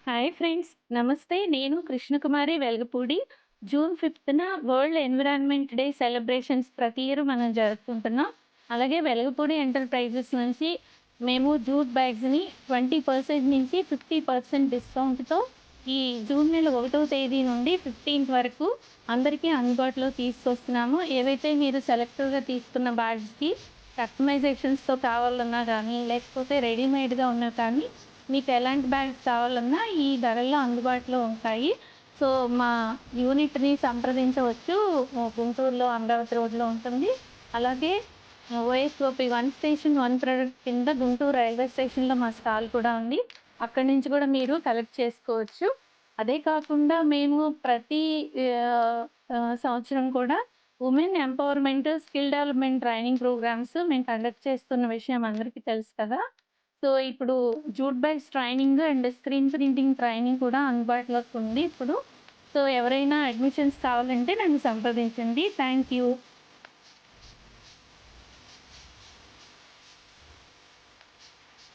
Hi friends. నమస్తే. నేను Krishnakumari Velagapudi. June 5న వరల్డ్ ఎన్విరాన్మెంట్ డే సెలబ్రేషన్స్ ప్రతి ఇయర్ మనం జరుపుకుంటున్నాం. అలాగే వెలగపూడి ఎంటర్‌ప్రైజెస్ నుంచి మేము జూట్ బ్యాగ్స్‌ని 20% నుంచి 50% డిస్కౌంట్‌తో ఈ జూన్ నెల 1వ తేదీ నుండి 15థ్ వరకు అందరికీ అందుబాటులో తీసుకొస్తున్నాము. ఏవైతే మీరు సెలెక్టివ్‌గా తీసుకున్న బ్యాగ్స్‌కి కస్టమైజేషన్స్‌తో కావాలన్నా గానీ, లేకపోతే రెడీమేడ్‌గా ఉన్నవి కానీ మీకు ఎలాంటి బ్యాగ్స్ కావాలన్నా ఈ ధరల్లో అందుబాటులో ఉంటాయి. సో, మా యూనిట్‌ని సంప్రదించవచ్చు. గుంటూరులో అమరావతి రోడ్‌లో ఉంటుంది. అలాగే ఓఎస్ఓపి 1 స్టేషన్ 1 ప్రొడక్ట్ కింద గుంటూరు రైల్వే స్టేషన్‌లో మా స్టాల్ కూడా ఉంది. అక్కడి నుంచి కూడా మీరు కలెక్ట్ చేసుకోవచ్చు. అదే కాకుండా మేము ప్రతి ఆహ్, సంవత్సరం కూడా women empowerment, skill development training programmes మేము కండక్ట్ చేస్తున్న విషయం అందరికీ తెలుసు కదా! సో, ఇప్పుడు jute bags training and screen printing training కూడా అందుబాటులోకి ఉంది ఇప్పుడు. సో, ఎవరైనా అడ్మిషన్స్ కావాలంటే నన్ను సంప్రదించండి. Thank you.